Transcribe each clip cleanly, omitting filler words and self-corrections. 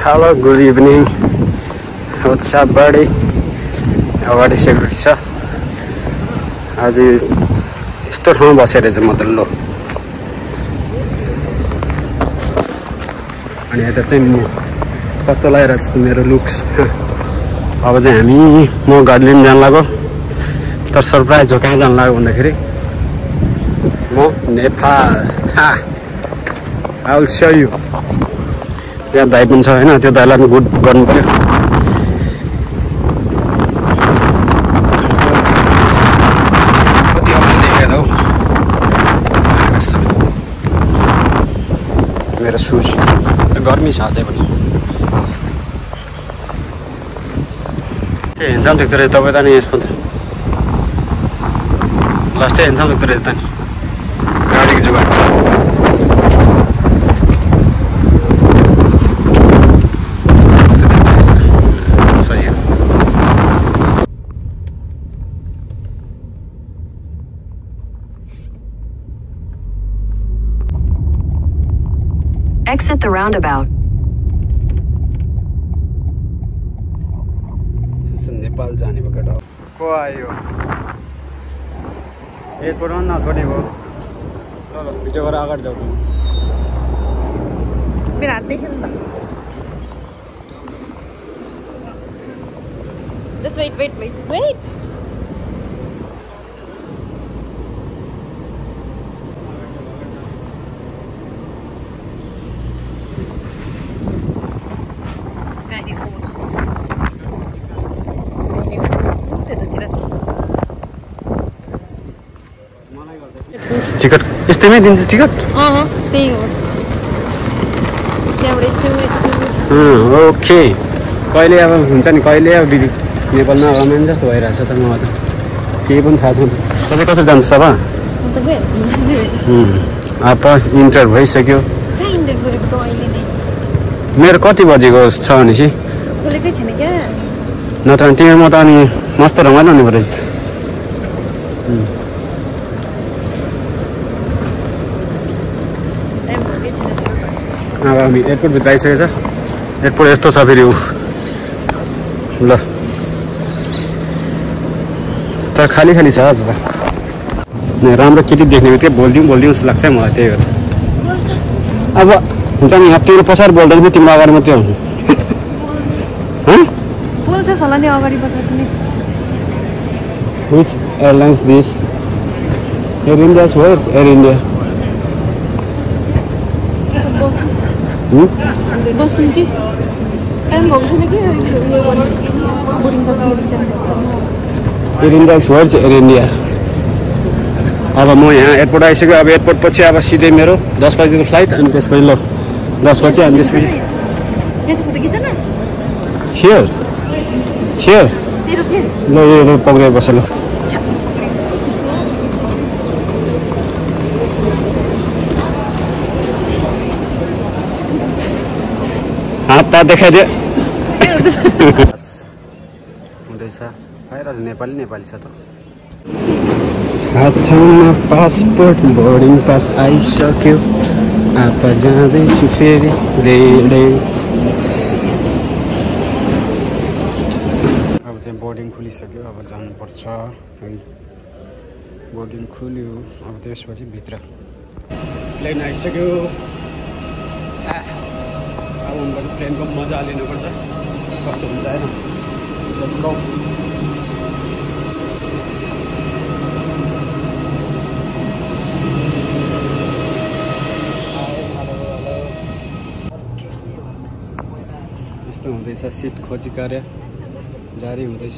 Hello, good evening. What's up, buddy? अगाडि security छ आज यस्तो ठाउँमा बसेर चाहिँ म त लो अनि यता चाहिँ म कस्तो लागिरहेको छ मेरो लुक्स अब चाहिँ हामी म गाडी लिन जान लाग्यो तर सरप्राइज हो कहाँ जान लाग्यो भन्दाखेरि म Nepal I will show you त्यहाँ दाइ पनि छ हैन त्यो दाइलाई पनि गुड गर्नु पर्यो मेरो सुज गर्मी छ अझै पनि त्यो हेन्सम देख्दो रहेछ तपाईँ त नि यसमा त लास्टै हेन्सम देख्दो रहेछ त नि गाडीको जुगाड Exit the roundabout. नेपाल जाने भएको को आयो एयरपोर्टमा नछोडेको ल भिडियो गरेर अगाडि जाऊ त मेरो हात देख्यो नि त Just wait. टिकट यस्तैमै दिन्छ टिकट त्यही हो ओके कहिले अब हुन्छ नि कहिले अब नेपालमा रमाइलो जस्तो भइरहेछ त मलाई त केही पनि थाहा छैन कसै कसरी जान्छ सब अब इन्टर भइसक्यो मेरो कति बजेको छ भनेपछि नत्र तिमी म त अनि मस्त रमाइलो हुने पो रहेछ अब हामी एयरपोर्टभित्र आइसकेको छ एयरपोर्ट यस्तो छ फेरि ल तर खाली छ आज त राम्रो केटी देख्ने बित्तिकै बोलिदिउँ जस्तो लाग्छ मलाई त्यही भएर अब हुन्छ नि तिम्रो पछाडि बोल्दा पनि तिम्रो अगाडि मात्रै आउँछु बोल्छस् होला नि अगाडि पछाडि पनि Which airlines this? Air India is where? Air India. बस्नु कि टाइम भएको छैन कि air India is words air India अब म यहाँ एयरपोर्ट आइसक्यो अब एयरपोर्ट पछि अब सिधै मेरो 10 बजेको फ्लाइट अनि त्यसपछि ल 10 बजे अनि त्यसपछि हियर ल यो पक्रेर बस ल हात देखाइदियो हुँदैछ बाहिर नेपाली छ त हातमा पासपोर्ट बोर्डिङ पास आइसक्यो आप जाँदैछु फेरि रेडे अब चाहिँ बोर्डिङ खुलिसक्यो अब जानुपर्छ बोर्डिङ खुल्यो अब त्यसपछि भित्र प्लेन आइसक्यो अब उनको प्लेनको मजा लिनुपर्छ कस्तो हुन्छ हैन लेट्स गो यस्तो हुँदैछ सिट खोजी कार्य जारी हुँदैछ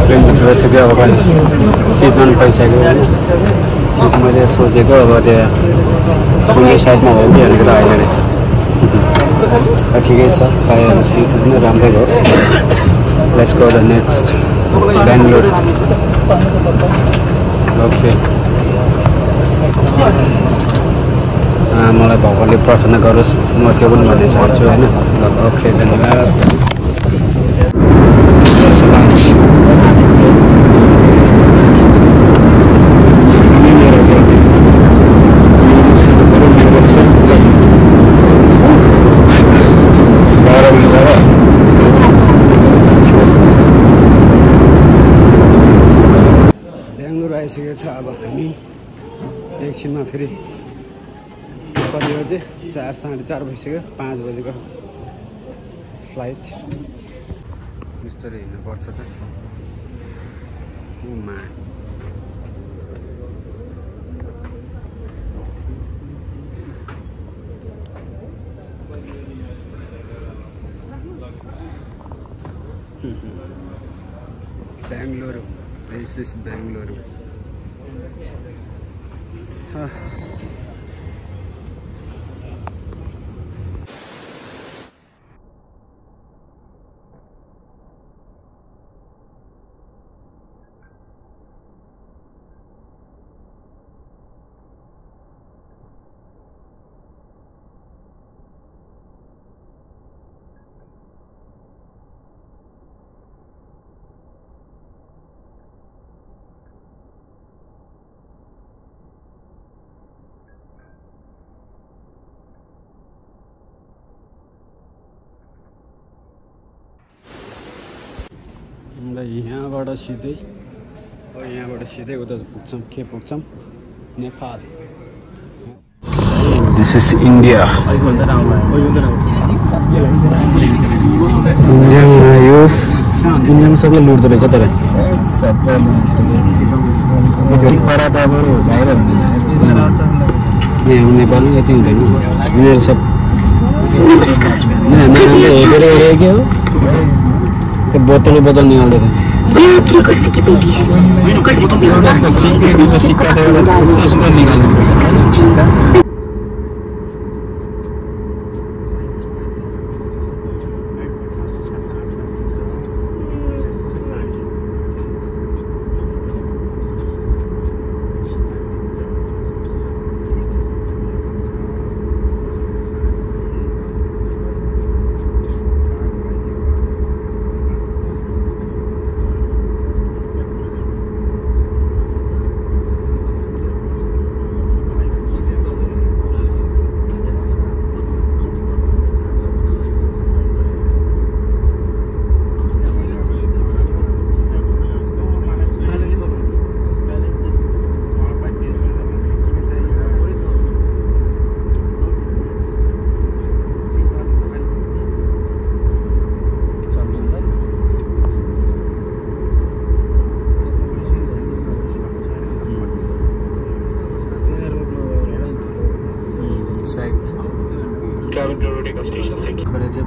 प्लेनभित्र बसेको अब सिटमा पनि पाइसक्यो मैले सोचेको अब त्यो साइडमा हो कि अलिकति आइरहेको रहेछ ठिकै छ पाएपछि पनि राम्रै हो let's go the next Bangalore okay मलाई भगवानले प्रार्थना गरोस् म त्यो पनि भन्ने चाहन्छु होइन ओके धन्यवाद आइसकेको छ अब हामी एकछिनमा फेरि कति बजे 4 साढे 4 भइसक्यो 5 बजेको फ्लाइट बिस्तारै हिँड्नुपर्छ त मा बेङ्गलोर दिस इज बेङ्गलोर यहाँबाट सिधै उता पुग्छौँ के पुग्छौँ नेपाल दिस इज इन्डिया इन्डियामा यो इन्डियामा सबैले लुट्दो रहेछ तर नेपालमा यति हुँदैन यिनीहरू सब हेरेर के हो त्यो बोतल निकाल्दै थियो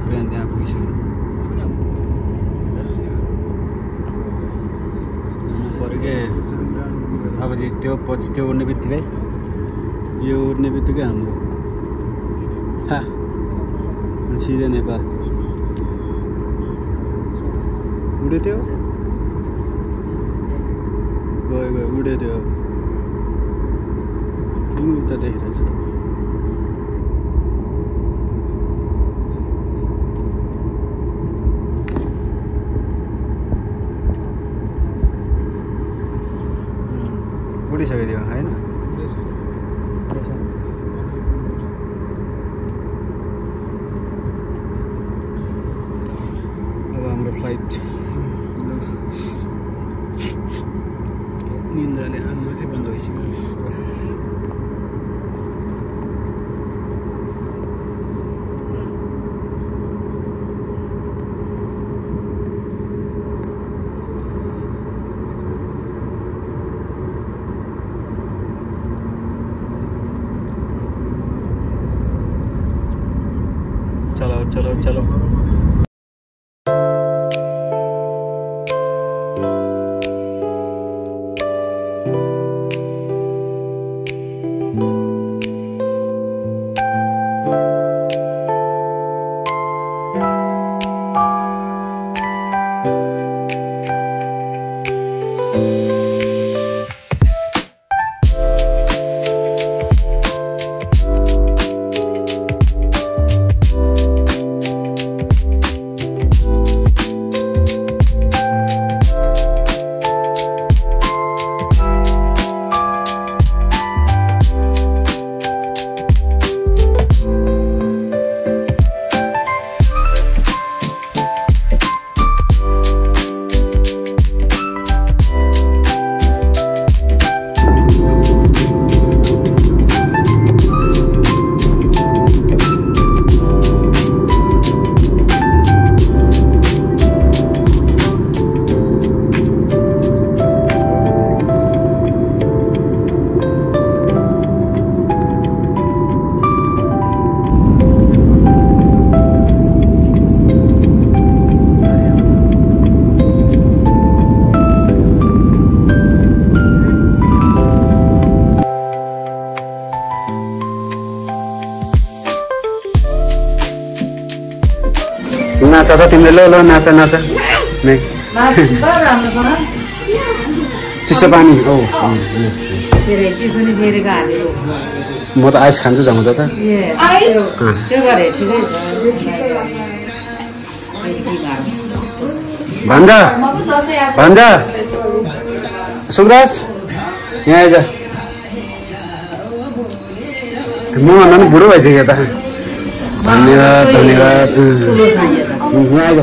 प्लेन त्यहाँ पुगिसक्यो पऱ्यो के अब त्यो पछि त्यो उड्ने बित्तिकै यो उड्ने बित्तिकै हाम्रो सिधै नेपाल उड्यो त्यो गयो उड्यो त्यो उता देखिरहेछ त उडिसक्यो त्यो होइन अब हाम्रो फ्लाइट निन्द्राले आँखै बन्द भइसक्यो चलो नाच त तिमीले ल नाच नाच चिसो पानी औ म त आइस खान्छु जाउँछ त भन्छ भन्छ सुब्राज यहाँ आइज म भन्दा पनि बुढो भइसक्यो त धन्यवाद धन्यवाद यहाँ आइज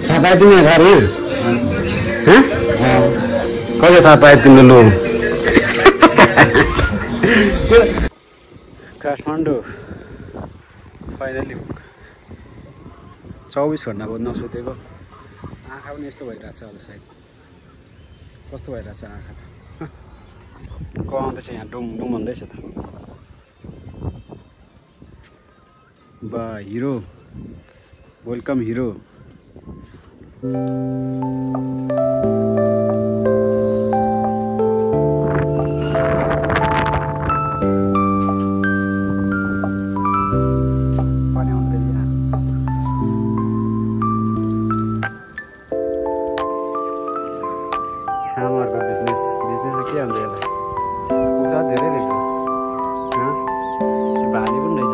थाहा पायो तिमी घर कहिले थाहा पायो तिम्रो लो काठमाडौँ फाइनली 24 घन्टा भयो नसुतेको आँखा पनि यस्तो भइरहेको छ होला सायद कस्तो भइरहेको छ आँखा त को आउँदैछ यहाँ डुम डुम भन्दैछ त बा हिरो वेलकम हिरो छामरको बिजनेस के हुन्छ यसलाई कुखुरा धेरै रहेछ भाली पनि रहेछ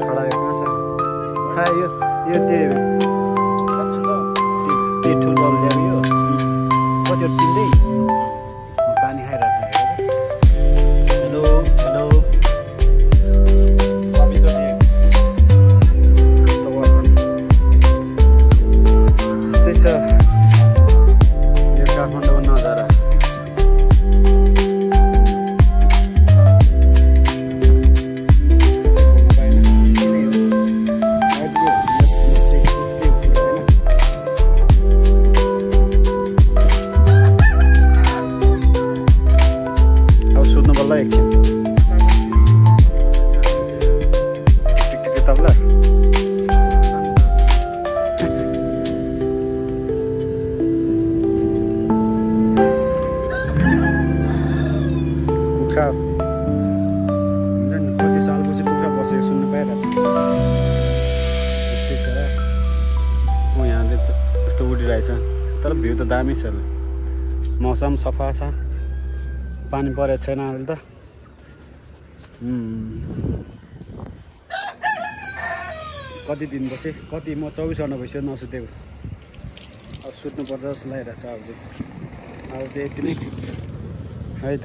खडा कहाँ छ खा यो ठुलो ल्यायो कति तिन्दै पानी खाइरहेछ हेलो हेलो यस्तै छ काठमाडौँ नजारा अब सुत्नु पर्ला एकछिन टिकटिक तबला कुखुरा हुन्छ नि कति सालपछि कुखुरा बसेको सुन्नु पाइरहेको छ यस्तै छ म यहाँ यस्तो उडिरहेछ तर भ्यू त दामी छ मौसम सफा छ पानी परेको छैन अहिले त कति दिन बसेँ कति म 24 घन्टा भइसक्यो नसुतेको अब सुत्नुपर्छ जस्तो लागिरहेको छ अब चाहिँ यति नै है त